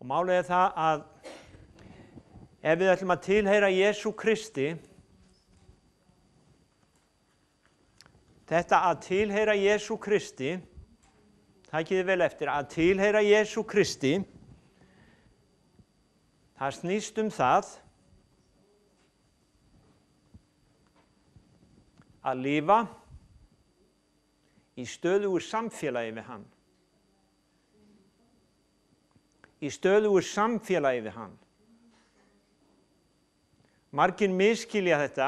Og málið það að ef við ætlum að tilheyra Jesú Kristi, þetta að tilheyra Jesú Kristi, takið þið vel eftir, að tilheyra Jesú Kristi, það snýst það að lifa í stöðugu samfélagi við hann. Í stöðugu samfélagi við hann. Margir misskilja þetta.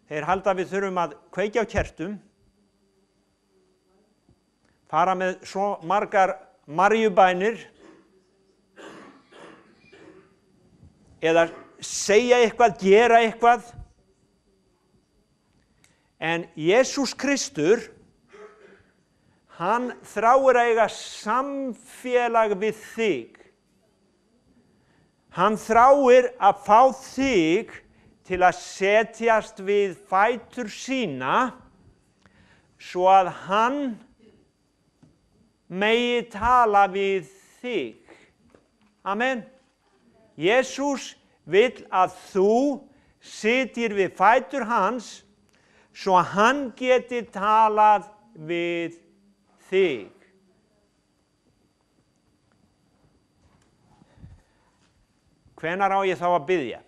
Þeir halda við þurfum að kveikja á kertum, fara með svo margar marjubænir eða segja eitthvað, gera eitthvað. En Jesús Kristur, hann þráir að eiga samfélag við þig. Hann þráir að fá þig til að setjast við fætur sína svo að hann megi tala við þig. Amen. Jesús vill að þú sitir við fætur hans svo að hann geti talað við þig. Hvenær á ég þá að biðja?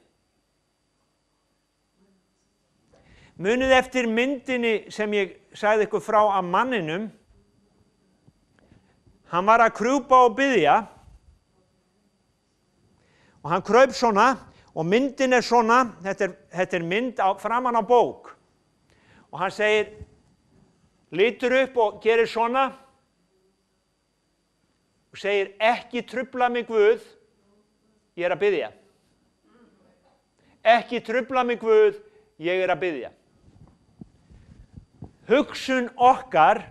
Munið eftir myndinni sem ég sagði ykkur frá af manninum. Hann var að krjúpa og biðja og hann kraup svona og myndin svona, þetta mynd framan á bók. Og hann segir, lítur upp og gerir svona og segir, ekki trufla mig Guð, ég að biðja. Ekki trufla mig Guð, ég að biðja. Hugsun okkar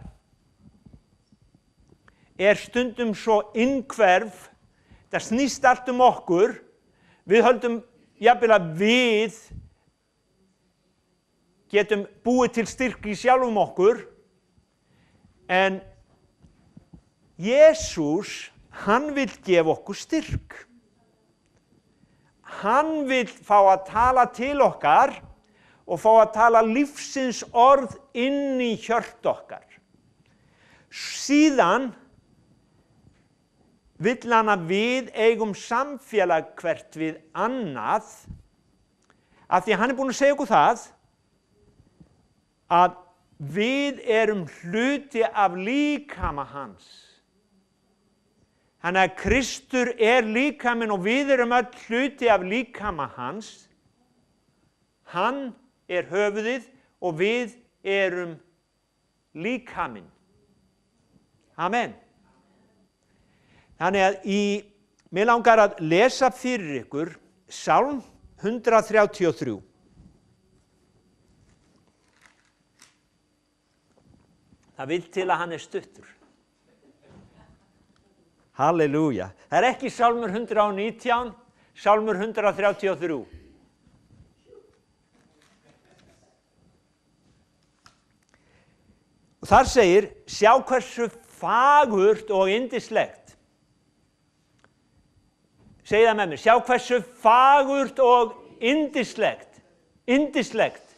stundum svo innhverf, það snýst allt okkur, við höldum jafnvel að við getum búið til styrk í sjálfum okkur, en Jesús, hann vill gefa okkur styrk. Hann vill fá að tala til okkar og fá að tala lífsins orð inn í hjört okkar. Síðan vill hann að við eigum samfélag hvert við annað, af því hann búinn að segja okkur það, að við erum hluti af líkama hans. Þannig að Kristur líkaminn og við erum öll hluti af líkama hans. Hann höfuðið og við erum líkaminn. Amen. Þannig að mér langar að lesa fyrir ykkur Sálm 133. Það vill til að hann stuttur. Halleluja. Það ekki Sálmur 119, Sálmur 133. Og þar segir, sjá hversu fagurt og yndislegt. Segðu það með mér, sjá hversu fagurt og yndislegt. Yndislegt.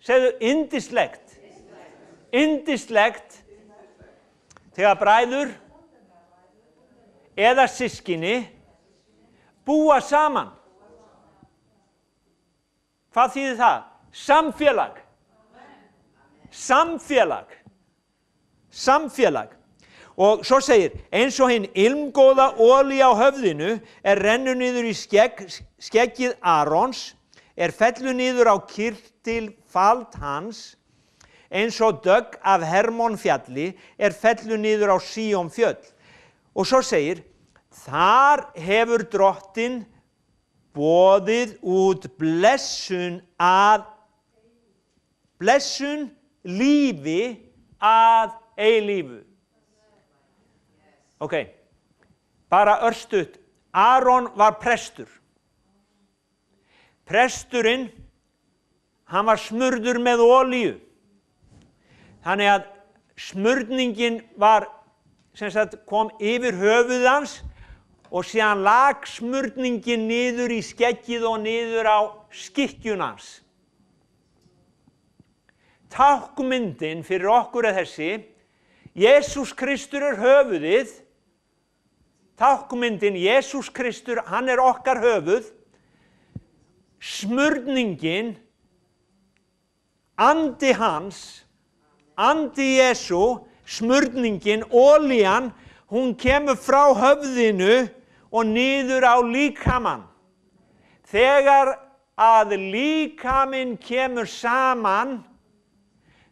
Segðu yndislegt. Yndislegt. Þegar bræður eða systkini búa saman. Hvað þýðir það? Samfélag. Samfélag. Samfélag. Og svo segir, eins og hinn ilmgóða olía á höfðinu rennur niður í skeggið Arons, fellur niður á kirtilfald hans, eins og dögg af Hermon fjalli fellur niður á Síón fjöll. Og svo segir, þar hefur Drottinn boðið út blessun lífi að eilífu. Ok, bara örstutt. Aron var prestur. Presturinn, hann var smurður með olíu. Þannig að smurningin var, kom yfir höfuð hans og síðan lag smurningin niður í skeggið og niður á skikkjun hans. Tákmyndin fyrir okkur er þessi: Jesús Kristur er höfuðið. Tákmyndin, Jesús Kristur, hann er okkar höfuð. Smurningin, andi hans, andi Jesú, smurningin, olían, hún kemur frá höfðinu og niður á líkamann. Þegar að líkaminn kemur saman,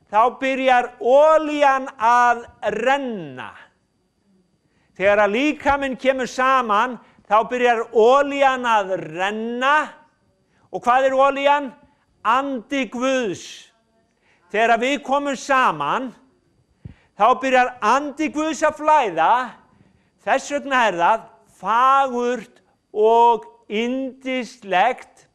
þá byrjar olían að renna. Þegar að líkaminn kemur saman, þá byrjar olían að renna. Og hvað er olían? Andi Guðs. Þegar við komum saman, þá byrjar andi Guðs að flæða. Þess vegna er það fagurt og yndislegt.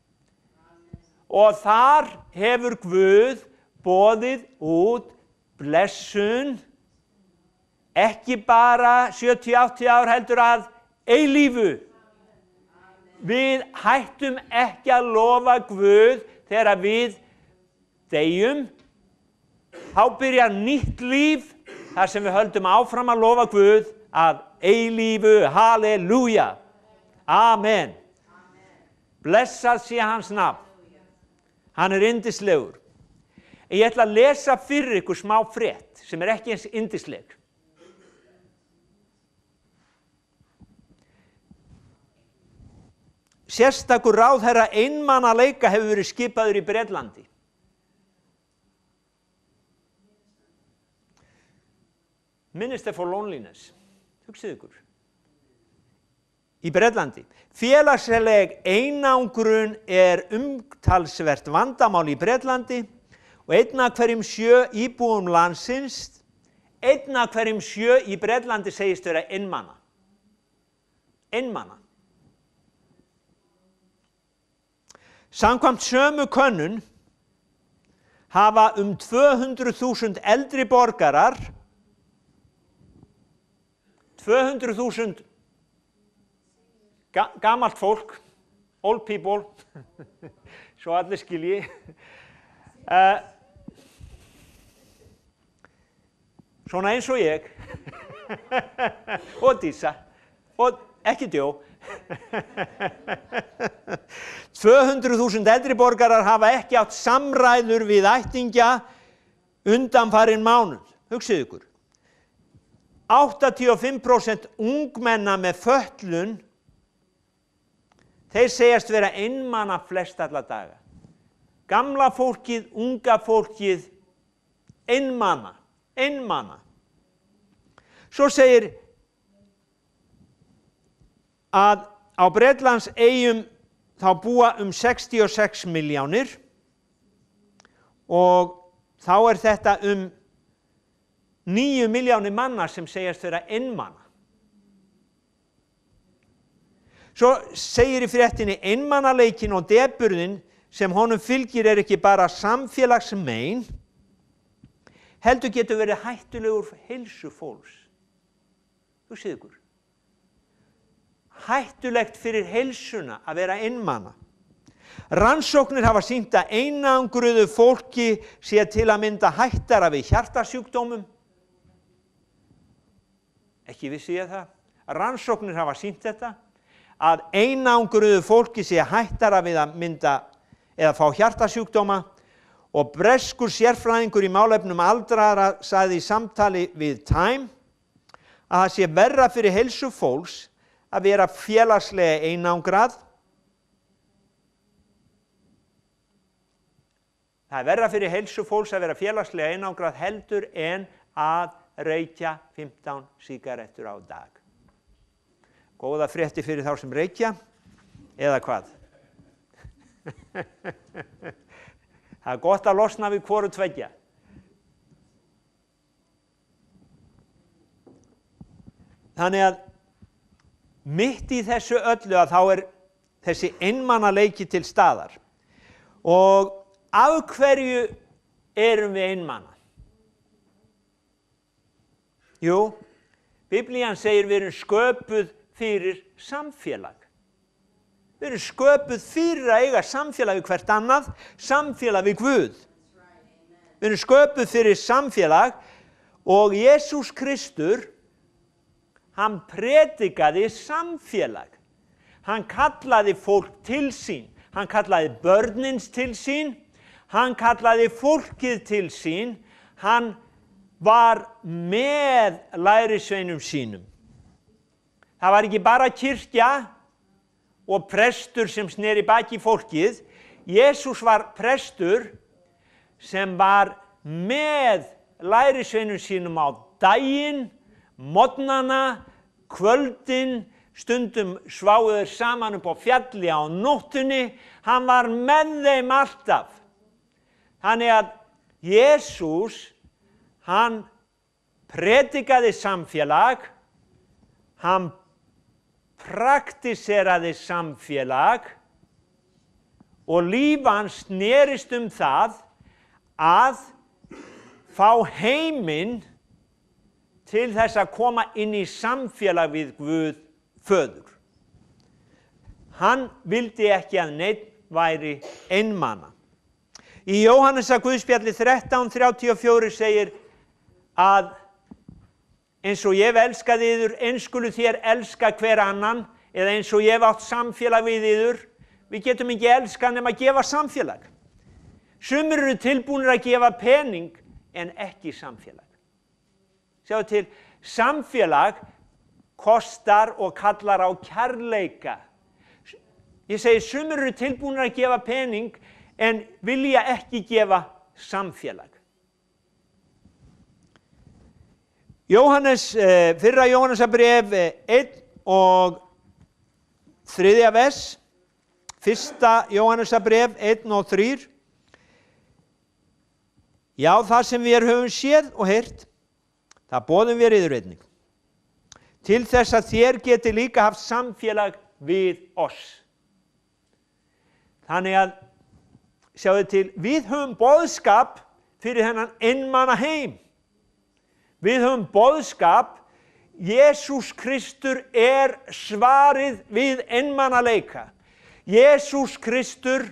Og þar hefur Guð boðið út blessun, ekki bara 70-80 ár heldur að eilífu. Við hættum ekki að lofa Guð þegar við deyjum. Þá byrjar nýtt líf þar sem við höldum áfram að lofa Guð að eilífu. Halleluja. Amen. Blessað sé hans nafn. Hann er yndislegur. Ég ætla að lesa fyrir ykkur smá frétt sem er ekki eins yndisleg. Sérstakur ráðherra einmanaleika hefur verið skipaður í Bretlandi. Minister for Loneliness. Hugsið ykkur. Í Bretlandi. Félagsleg einangrun er umtalsvert vandamál í Bretlandi og 1 af hverjum 7 íbúum landsins, 1 af hverjum 7 í Bretlandi segist vera einmana. Einmana. Samkvæmt sömu könnun hafa 200.000 eldri borgarar, 200.000 gamalt fólk, old people, svo allir skilji, svona eins og ég, og Dísa, og ekki Djó. 200.000 eldri borgarar hafa ekki átt samræður við ættingja undanfarinn mánuð. Hugsið ykkur. 85% ungmenna með fötlun, þeir segjast vera einmana flest alla daga. Gamla fólkið, unga fólkið, einmana. Svo segir að á Bretlands eyjum þá búa 66 milljónir og þá er þetta 9 milljónir manna sem segjast vera einmana. Svo segir í fréttinni einmanaleikin og depurðin sem honum fylgir er ekki bara samfélagsmein, heldur getur verið hættulegur heilsu fólks. Hugsið ykkur. Hættulegt fyrir heilsuna að vera einmana. Rannsóknir hafa sýnt að einangruðu fólki sé til að mynda hættara við hjartasjúkdómum. Ekki vissi ég það. Rannsóknir hafa sýnt þetta, að einangruðu fólki sé hættara við að mynda eða fá hjartasjúkdóma og breskur sérfræðingur í málefnum aldraðra sagði í samtali við Time að það sé verra fyrir heilsu fólks að vera félagslega einangrað. Það er verra fyrir heilsu fólks að vera félagslega einangrað heldur en að reykja 15 sígarettur á dag. Góða frétti fyrir þá sem reykja, eða hvað? Það er gott að losna við hvoru tveggja. Þannig að mitt í þessu öllu að þá er þessi einmanaleiki til staðar. Og af hverju erum við einmana? Jú, Biblían segir við erum sköpuð fyrir samfélag. Við erum sköpuð fyrir að eiga samfélag við hvert annað, samfélag við Guð. Við erum sköpuð fyrir samfélag og Jesús Kristur, hann predikaði samfélag. Hann kallaði fólk til sín, hann kallaði börnins til sín, hann kallaði fólkið til sín, hann var með lærisveinum sínum. Það var ekki bara kirkja og prestur sem sneri baki fólkið. Jesús var prestur sem var með lærisveinum sínum á daginn, morgnana, kvöldin, stundum sváðu þeir saman upp á fjalli á nóttunni. Hann var með þeim alltaf. Þannig að Jesús, hann predikaði samfélag, hann praktiseraði samfélag og líf hans snerist það að fá heiminn til þess að koma inn í samfélag við Guð Föður. Hann vildi ekki að neinn væri einmana. Í Jóhannesar Guðspjalli 13:34 segir að eins og ég hef elskað yður, eins skulu þér elska hver annan, eða eins og ég hef átt samfélag við yður. Við getum ekki elskað nema að gefa samfélag. Sumir eru tilbúnir að gefa pening en ekki samfélag. Sjáðu til, samfélag kostar og kallar á kærleika. Ég segi, sumir eru tilbúnir að gefa pening en vilja ekki gefa samfélag. Fyrra Jóhannesarbréf 1 og 3. vers, fyrsta Jóhannesarbréf 1 og 3. Já, það sem við höfum séð og heyrt, það boðum við yður einnig. Til þess að þér geti líka haft samfélag við oss. Þannig að, sjáðu til, við höfum boðskap fyrir þennan einmana heim. Við höfum boðskap, Jesús Kristur svarið við einmanaleika. Jesús Kristur,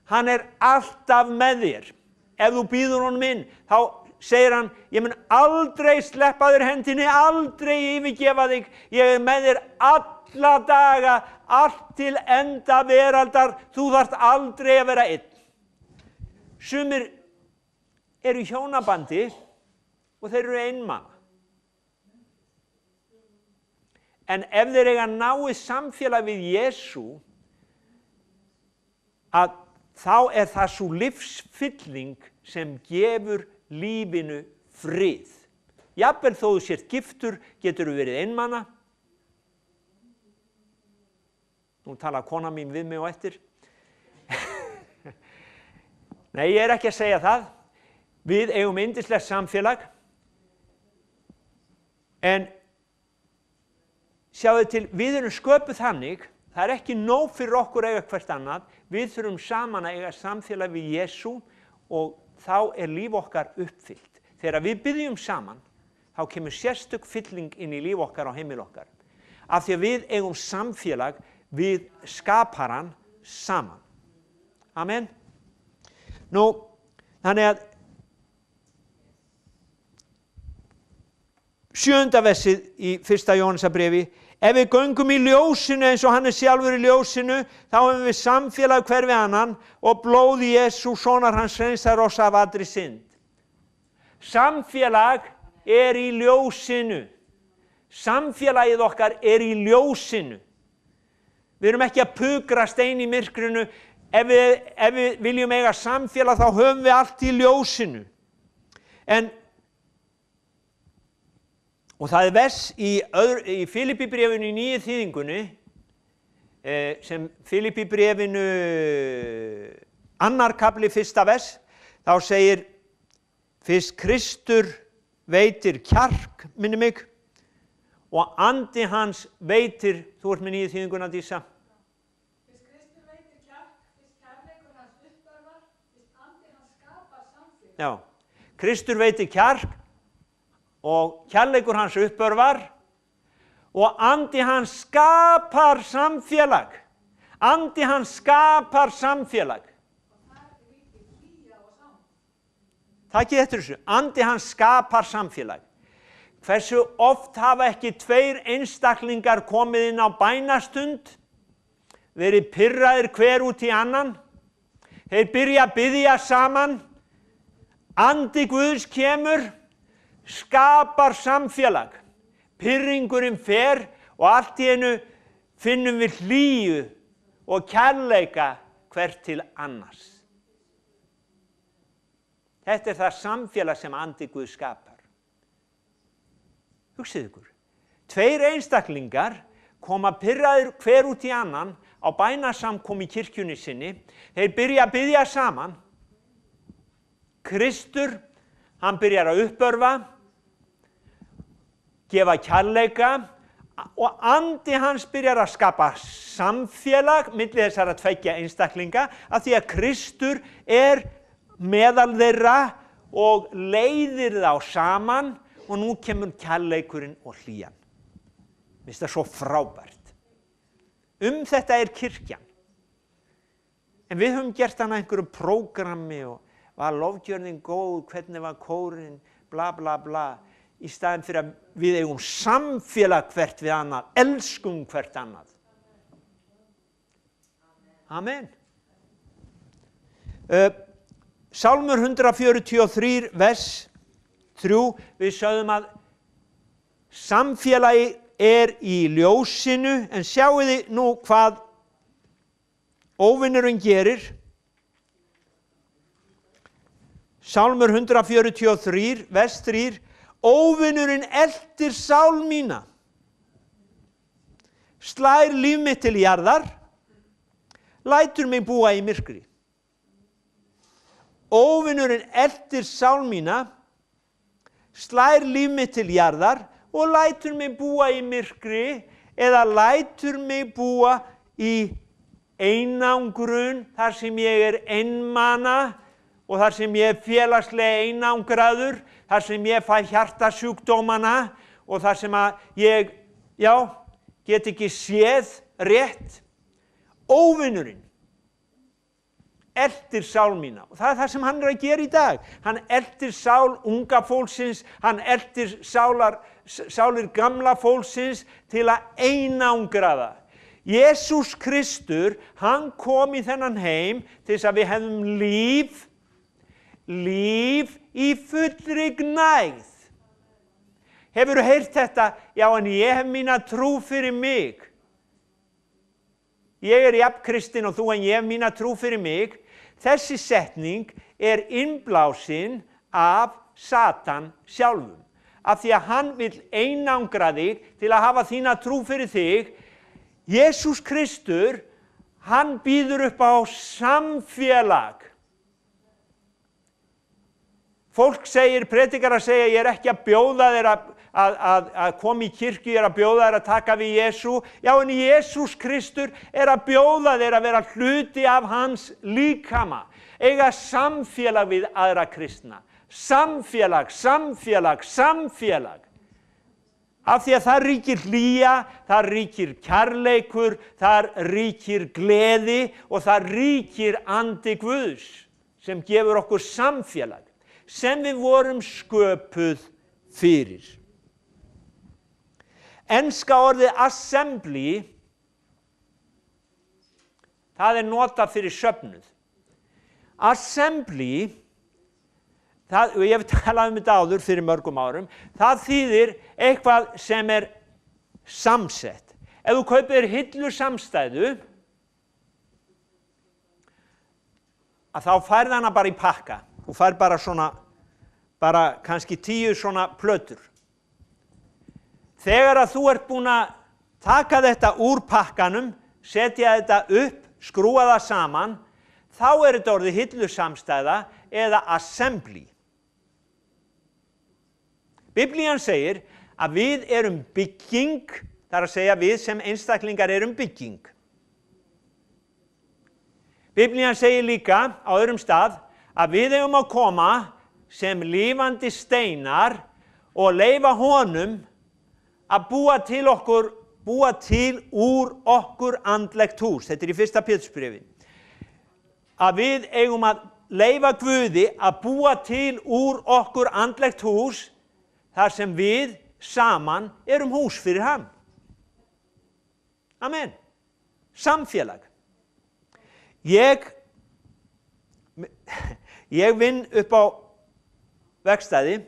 hann alltaf með þér. Ef þú býður honum inn, þá segir hann, ég mun aldrei sleppa þér hendinni, aldrei yfirgefa þig, ég með þér alla daga, allt til enda veraldar, þú þarft aldrei að vera einn. Sumir eru í hjónabandi og þeir eru einmana. En ef þeir eiga náið samfélag við Jesú, að þá það sú lífsfylling sem gefur lífinu frið. Jafnvel þó þú sért giftur, getur þú verið einmana. Nú talar kona mín við mig á eftir. Nei, ég ekki að segja það. Við eigum yndislegt samfélag. En sjáðu til, við erum sköpuð þannig, það ekki nóg fyrir okkur að eiga hvert annað, við þurfum saman að eiga samfélag við Jesú og þá líf okkar uppfyllt. Þegar við biðjum saman, þá kemur sérstök fylling inn í líf okkar og heimil okkar. Af því að við eigum samfélag við skaparan saman. Amen. Nú, þannig að 7. versið í 1. Jóhannesarbréfi, ef við göngum í ljósinu eins og hann sjálfur í ljósinu, þá hefum við samfélag hver við annan og blóð Jesú, sonar hans, hreinsar oss af allri synd. Samfélag í ljósinu. Samfélagið okkar í ljósinu. Við erum ekki að pukrast ein í myrkrinu. Ef við viljum eiga samfélag, þá höfum við allt í ljósinu. Og það vers í Filippíbréfinu í nýju þýðingunni, sem Filippíbréfinu 2. kafli 1. vers, þá segir, fyrst Kristur veitir kjark, minni mig, og andi hans veitir, þú ert með nýju þýðinguna, Dísa. Fyrst Kristur veitir kjark, fyrst kærleikur hans uppörvar, fyrst andi hans skapar samfélag. Já, Kristur veitir kjark, og kærleikur hans uppörvar og andi hans skapar samfélag. Andi hans skapar samfélag. Takið eftir þessu. Andi hans skapar samfélag. Hversu oft hafa ekki 2 einstaklingar komið inn á bænastund, verið pirraðir hver út í annan, þeir byrja að biðja saman, andi Guðs kemur, skapar samfélag, pirringurinn fer og allt í einu finnum við hlýju og kærleika hvert til annars. Þetta er það samfélag sem andi Guð skapar. Hugsið ykkur, 2 einstaklingar koma pirraðir hver út í annan á bænasamkomu í kirkjunni sinni, þeir byrja að biðja saman, Kristur, hann byrjar að uppörva, gefa kærleika og andi hans byrjar að skapa samfélag milli þessara 2 einstaklinga af því að Kristur er meðal þeirra og leiðir þá saman og nú kemur kærleikurinn og hlýjan. Mér finnst það svo frábært. Þetta er kirkjan. En við höfum gert hana einhverju prógrammi og var lofgjörðin góð, hvernig var kórinn, bla bla bla, í staðinn fyrir að við eigum samfélag hvert við annað, elskum hvert annað. Amen. Sálmur 143, vers 3, við sögðum að samfélagi er í ljósinu, en sjáið þið nú hvað óvinurinn gerir. Sálmur 143, vers 3, óvinurinn eltir sál mína, slær líf mitt til jarðar, lætur mig búa í myrkri. Óvinurinn eltir sál mína, slær líf mitt til jarðar og lætur mig búa í myrkri eða lætur mig búa í einangrun þar sem ég er einmana og þar sem ég er félagslega einangraður, þar sem ég fæ hjartasjúkdómana og þar sem að ég, get ekki séð rétt. Óvinurinn eltir sál mína og það er það sem hann er að gera í dag. Hann eltir sál unga fólksins, hann eltir sálir gamla fólksins til að einangra það. Jesús Kristur, hann kom í þennan heim til þess að við hefðum líf í fullri gnægð. Hefurðu heyrt þetta? Já, en ég hef mína trú fyrir mig. Ég er jafn kristinn og þú, en ég hef mína trú fyrir mig. Þessi setning er innblásin af Satan sjálfum. Af því að hann vill einangra þig til að hafa þína trú fyrir þig. Jesús Kristur, hann býður upp á samfélag. Fólk segir, predikarar segja, ég er ekki að bjóða þér að koma í kirkju, ég er að bjóða þér að taka við Jesú. Já, en Jesús Kristur er að bjóða þér að vera hluti af hans líkama. Eiga samfélag við aðra kristna. Samfélag. Af því að það ríkir hlýja, það ríkir kærleikur, það ríkir gleði og það ríkir andi Guðs sem gefur okkur samfélag sem við vorum sköpuð fyrir. Enska orðið assembly, það er notað fyrir söfnuð. Assembly, og ég hef talað þetta áður fyrir mörgum árum, það þýðir eitthvað sem er samsett. Ef þú kaupir hillu samstæðu, að þá færð hana bara í pakka. Þú fær bara svona, kannski 10 svona plötur. Þegar að þú ert búin að taka þetta úr pakkanum, setja þetta upp, skrúa það saman, þá er þetta orðið hillusamstæða eða assembly. Biblían segir að við erum bygging, það er að segja við sem einstaklingar erum bygging. Biblían segir líka á öðrum stað að við eigum að koma sem lifandi steinar og leyfa honum að búa til úr okkur andlegt hús. Þetta í 1. Pétursbréfi. Að við eigum að leyfa Guði að búa til úr okkur andlegt hús þar sem við saman erum hús fyrir hann. Amen. Samfélag. Ég vinn upp á verkstæði.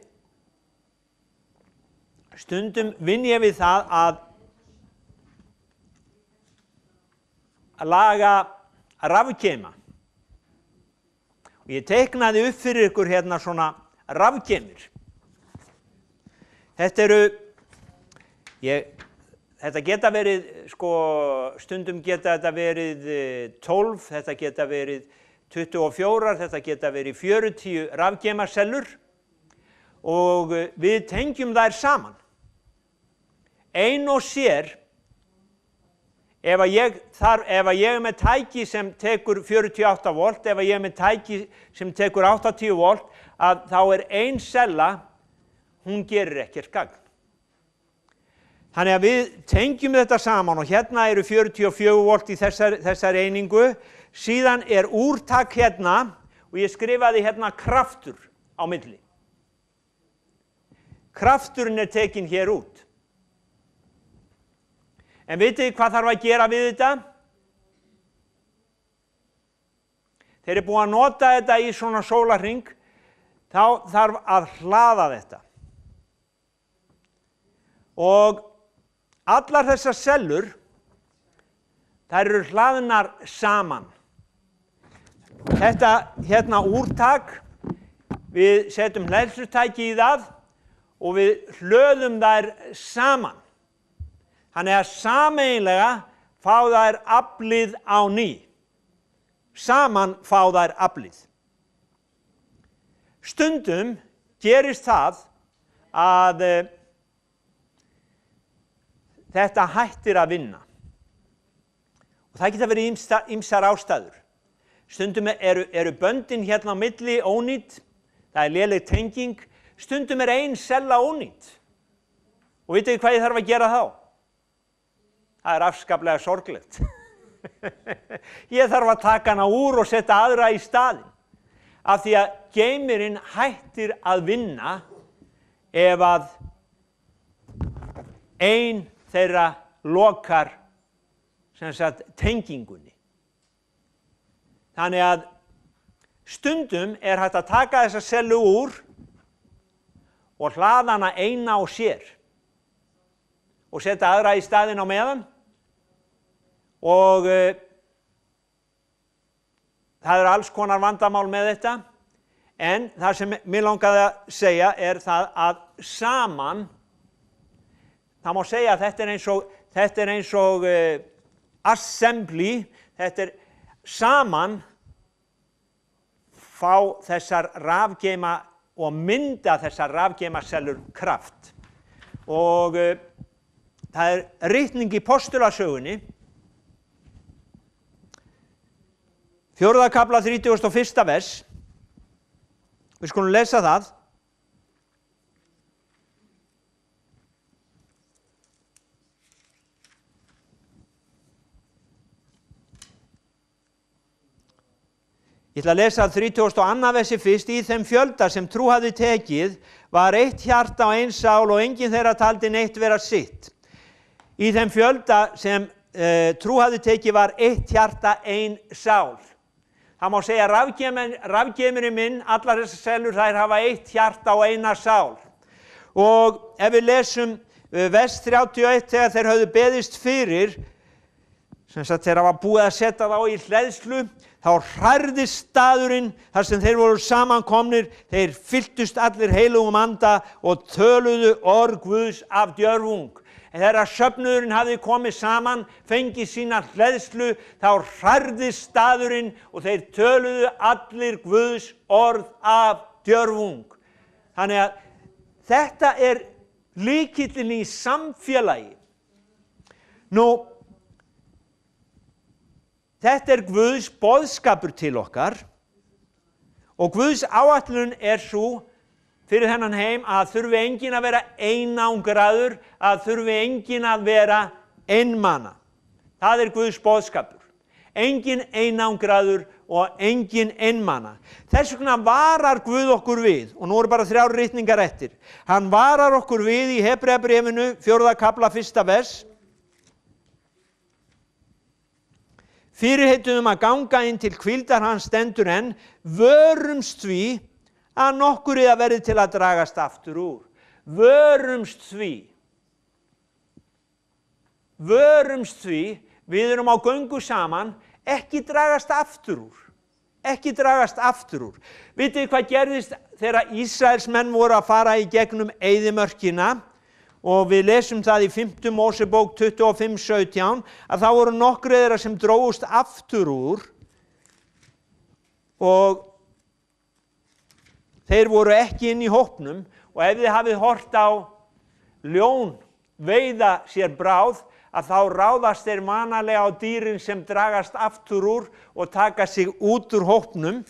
Stundum vinn ég við það að laga rafgeima. Og ég teiknaði upp fyrir ykkur hérna svona rafgeimir. Þetta geta verið, stundum geta þetta verið 12, þetta geta verið 24, þetta geta verið 40 rafgeimasellur og við tengjum þær saman. Ein og sér, ef ég er með tæki sem tekur 48 volt, ef ég er með tæki sem tekur 80 volt, að þá ein sella, hún gerir ekkert gagn. Þannig að við tengjum þetta saman og hérna eru 44 volt í þessari einingu, síðan úrtak hérna og ég skrifaði hérna kraftur á milli. Krafturinn tekinn hér út. En vitið hvað þarf að gera við þetta? Þeir búið að nota þetta í svona sólarhring, þá þarf að hlaða þetta. Og allar þessar sellur, þær eru hlaðnar saman. Þetta hérna úrtak, við setjum hleðslutæki í það og við hlöðum þær saman. Þannig að sameiginlega fá þær aflið á ný. Saman fá þær aflið. Stundum gerist það að þetta hættir að vinna. Og það geta verið ýmsar ástæður. Stundum eru böndin hérna á milli ónýt, það léleg tenging, stundum ein sella ónýt. Og vitið hvað ég þarf að gera þá? Það afskaplega sorglegt. Ég þarf að taka hana úr og setja aðra í staðinn. Af því að geimirinn hættir að vinna ef að ein þeirra lokar tengingunni. Þannig að stundum hægt að taka þessa sellu úr og hlaða hana eina á sér og setja aðra í staðinn á meðan og það alls konar vandamál með þetta en það sem mig langaði að segja það að saman það má segja að þetta eins og assembly, þetta saman fá þessar rafgeima og mynda þessar rafgeimasellur kraft. Og það ritning í postulasögunni, 4. kafla 31. vers. Við skulum lesa það. Ég ætla að lesa 32. versi fyrst. Í þeim fjölda sem trú hafði tekið var eitt hjarta og ein sál og enginn þeirra taldi neitt vera sitt. Í þeim fjölda sem trú hafði tekið var eitt hjarta, ein sál. Það má segja rafgeimurinn minn, allar þessar sellur, þær hafa eitt hjarta og eina sál. Og ef við lesum vers 31 þegar þeir höfðu beðist fyrir, sem sagt þeir hafa búið að setja þá í hleðslu, þá hrærðist staðurinn þar sem þeir voru samankomnir, þeir fylltust allir heilugum anda og töluðu orð Guðs af djörfung. En þegar söfnuðurinn hafði komið saman, fengið sína hleðslu, þá hrærðist staðurinn og þeir töluðu allir Guðs orð af djörfung. Þannig að þetta lykillinn í samfélagi. Nú, þetta Guðs boðskapur til okkar og Guðs áætlun svo fyrir þennan heim að þurfi enginn að vera einangraður, að þurfi enginn að vera einmana. Það Guðs boðskapur. Enginn einangraður og enginn einmana. Þess vegna varar Guð okkur við, og nú eru bara 3 ritningar eftir. Hann varar okkur við í Hebreabréfinu, 4. kafla, 1. vers. Fyrirheitum að ganga inn til hvíldar hans stendur enn, vörumst því að nokkur eða verði til að dragast aftur úr. Vörumst því. Vörumst því, við erum á göngu saman, ekki dragast aftur úr. Ekki dragast aftur úr. Vitið hvað gerðist þegar Ísraelsmenn voru að fara í gegnum eyðimörkina? Og við lesum það í 5. Mósebók 25:17 að það voru nokkrir þeirra sem drógust aftur úr og þeir voru ekki inn í hópnum, og ef þið hafið hort á ljón veiða sér bráð, að þá ráðast þeir vanalega á dýrin sem dragast aftur úr og taka sig út úr hópnum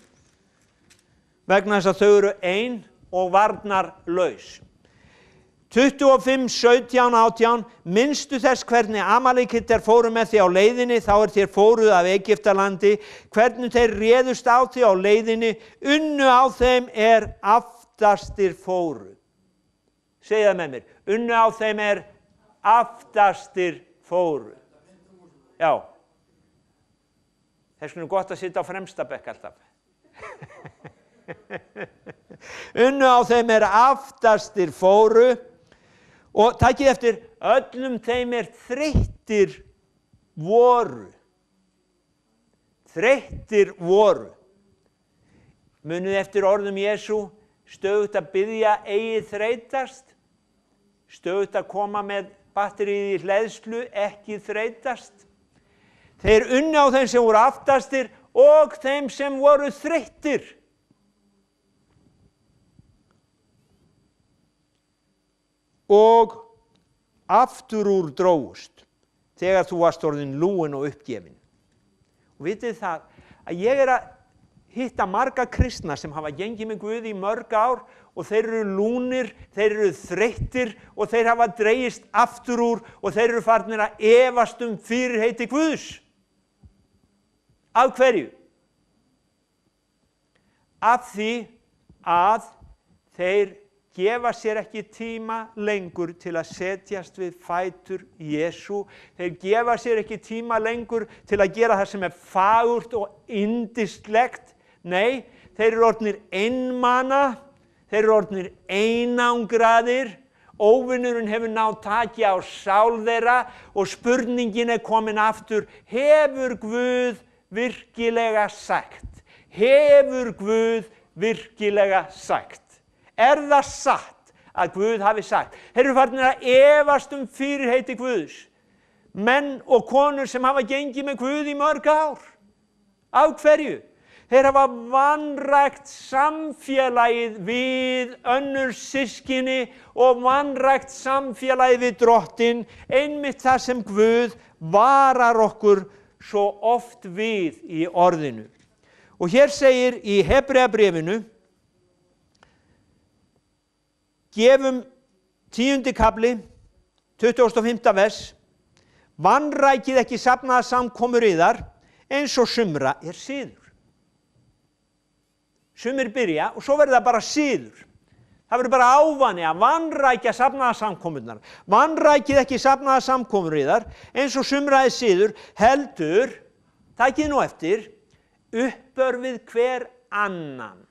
vegna þess að þau eru ein og varnarlaus. 25:17-18 minnstu þess hvernig Amalekítar fóru með því á leiðinni, þá þér fóruð af Egyptalandi, hvernig þeir réðust á því á leiðinni, unnu á þeim aftastir fóru. Segðu það með mér, unnu á þeim aftastir fóru. Já. Þess vegna gott að sitja á fremsta bekk alltaf. Unnu á þeim aftastir fóru. Og takið eftir, öllum þeim þreyttir voru. Þreyttir voru. Munið eftir orðum Jesú, stöðugt að biðja eigi þreytast. Stöðugt að koma með batterið í hleðslu, ekki þreytast. Þeir unnu á þeim sem voru aftastir og þeim sem voru þreyttir. Og aftur úr drógust þegar þú varst orðin lúin og uppgefin. Og vitið það að ég að hitta marga kristna sem hafa gengið með Guði í mörg ár og þeir eru lúnir, þeir eru þreyttir og þeir hafa dregist aftur úr og þeir eru farnir að efast fyrirheiti Guðs. Af hverju? Af því að þeir gefa sér ekki tíma lengur til að setjast við fætur Jesú. Þeir gefa sér ekki tíma lengur til að gera það sem fagurt og yndislegt. Nei, þeir eru orðnir einmana, þeir eru orðnir einangraðir, óvinurinn hefur náð taki á sál þeirra og spurningin komin aftur, hefur Guð virkilega sagt? Hefur Guð virkilega sagt? Það satt að Guð hafi sagt? Þeir eru farnir að efast fyrirheiti Guðs. Menn og konur sem hafa gengið með Guð í mörg ár. Af hverju? Þeir hafa vanrækt samfélagið við önnur systkini og vanrækt samfélagið við Drottinn, einmitt það sem Guð varar okkur svo oft við í orðinu. Og hér segir í Hebreabréfinu, gefum 10. kafli, 25. vers, vanrækið ekki safnaða samkomur yðar, eins og sumra siður. Sumir byrja og svo verður það bara siður. Það verður bara ávani að vanrækja safnaða samkomurnar. Vanrækið ekki safnaða samkomur yðar, eins og sumra siður, heldur, takið nú eftir, uppörfið hver annan.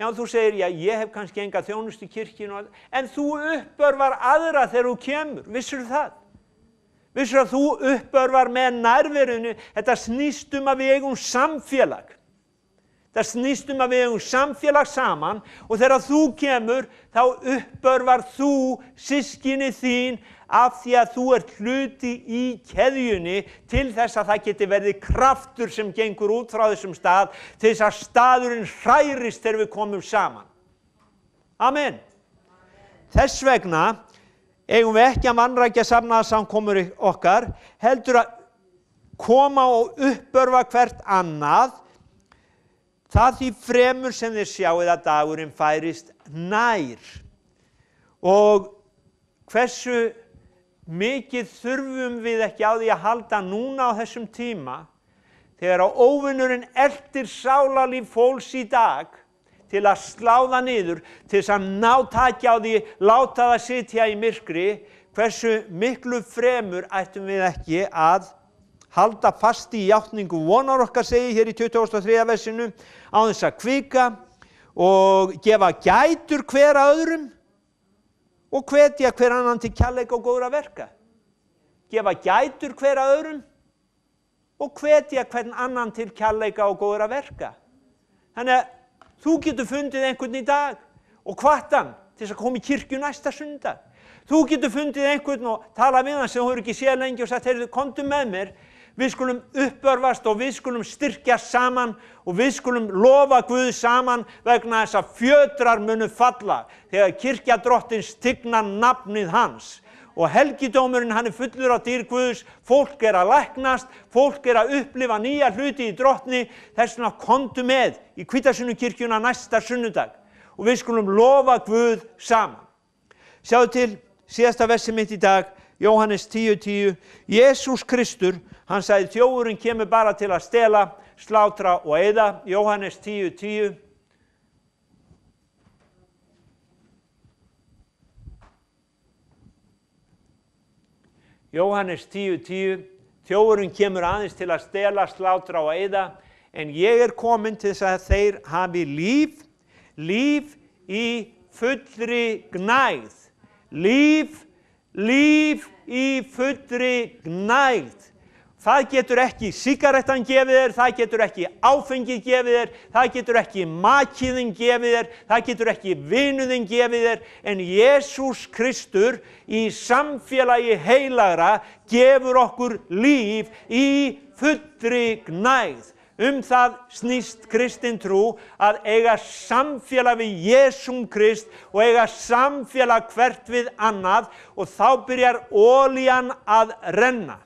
Já, þú segir, já, ég hef kannski enga þjónustu í kirkjunni, en þú uppörvar aðra þegar þú kemur. Vissirðu það? Vissirðu að þú uppörvar með nærverunu? Þetta snýst að við eigum samfélag. Það snýst að við eigum samfélag saman og þegar þú kemur, þá uppörvar þú systkini þín af því að þú ert hluti í keðjunni til þess að það geti verið kraftur sem gengur út frá þessum stað til þess að staðurinn hrærist þegar við komum saman. Amen. Þess vegna eigum við ekki að vanrækja safnaða samkomur okkar, heldur að koma og uppörva hvert annað. það því fremur sem þið sjáið að dagurinn færist nær. Og hversu mikið þurfum við ekki á því að halda núna á þessum tíma, þegar að óvinurinn eltir sálarlíf fólks í dag til að slá það niður, til þess að ná taki á því, láta það sitja í myrkri, hversu miklu fremur ættum við ekki að halda fast í játningu vonar okkar, segir hér í 23. versinu, á þess að hvika og gefa gætur hver öðrum og hvetja hver annan til kærleika og góðra verka. Gefa gætur hver öðrum og hvetja hvern annan til kærleika og góðra verka. Þannig að þú getur fundið einhvern í dag og hvatt hann til þess að koma í kirkju næsta sunnudag. Þú getur fundið einhvern og tala við hann sem þú hefur ekki séð lengi og sagt, heyrðu, komdu með mér, við skulum uppörvast og við skulum styrkja saman og við skulum lofa Guð saman vegna þess að fjötrar munu falla þegar kirkja drottins tignar nafnið hans. Og helgidómurinn, hann fullur á dýr Guðs, fólk að læknast, fólk að upplifa nýja hluti í drottni, þess vegna komdu með í Hvítasunnu-kirkjuna næsta sunnudag og við skulum lofa Guð saman. Sjáðu til síðasta versi mitt í dag, Jóhannes 10:10, Jesús Kristur, hann sagði þjófurinn kemur bara til að stela, slátra og eyða, Jóhannes 10:10. Jóhannes 10:10, þjófurinn kemur aðeins til að stela, slátra og eyða, en ég komin til þess að þeir hafi líf, líf í fullri gnægð. Líf í fullri gnægð. Það getur ekki sígarettan gefið þér, það getur ekki áfengið gefið þér, það getur ekki makiðinn gefið þér, það getur ekki vinuðinn gefið þér, en Jesús Kristur í samfélagi heilagra gefur okkur líf í fullri gnægð. Það snýst kristin trú að eiga samfélag við Jesúm Krist og eiga samfélag hvert við annað og þá byrjar olían að renna.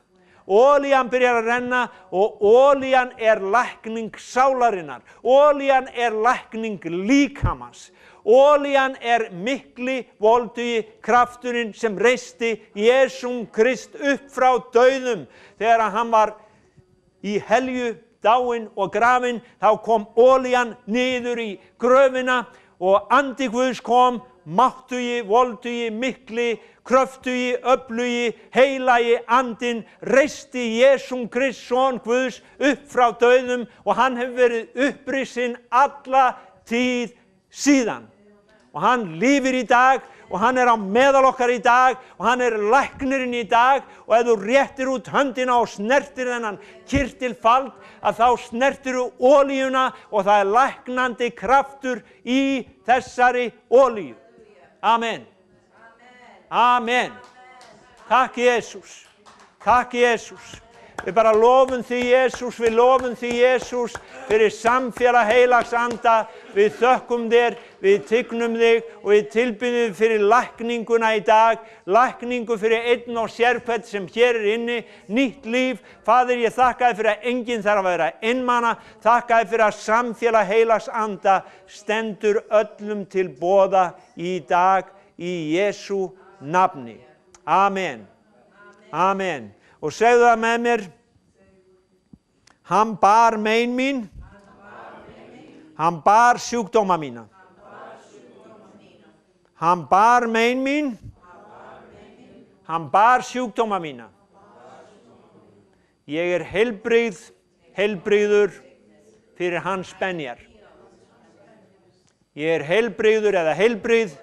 Olían byrjar að renna og olían lækning sálarinnar. Olían lækning líkamans. Olían mikli voldugi krafturinn sem reisti Jesúm Krist upp frá dauðum þegar hann var í helju dáinn og grafinn, þá kom olían niður í gröfina og andi Guðs kom, máttugi, voldugi, mikli, kröftugi, öflugi, heilagi andinn, reisti Jesúm Krist, son Guðs, upp frá dauðum og hann hefur verið upprisinn alla tíð síðan. Og hann lifir í dag og hann á meðal okkar í dag og hann læknirinn í dag og ef þú réttir út höndina og snertir þennan kirtilfald að þá snertir þú olíuna og það læknandi kraftur í þessari olíu. Amen. Amen. Takk Jesús. Takk Jesús. Við bara lofum því Jesús, við lofum því Jesús fyrir samfélag heilags anda, við þökkum þér, við tignum þig og við tilbyrðum fyrir lækninguna í dag, lækningu fyrir einn og sérhvern sem hér inni, nýtt líf. Faðir, ég þakka þér fyrir að enginn þarf að vera einmana, þakka þér fyrir að samfélag heilags anda stendur öllum til boða í dag í Jesú nafni. Amen. Amen. Og segðu það með mér, hann bar mein mín, hann bar sjúkdóma mína. Hann bar mein mín, hann bar sjúkdóma mína. Ég heilbrigður fyrir hans benjar. Ég heilbrigður eða heilbrigð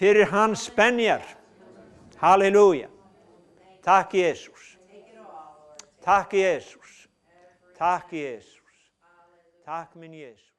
fyrir hans benjar. Halleluja. Takk Jesús. Takk Jesús. Takk Jesús. Takk minn Jesús.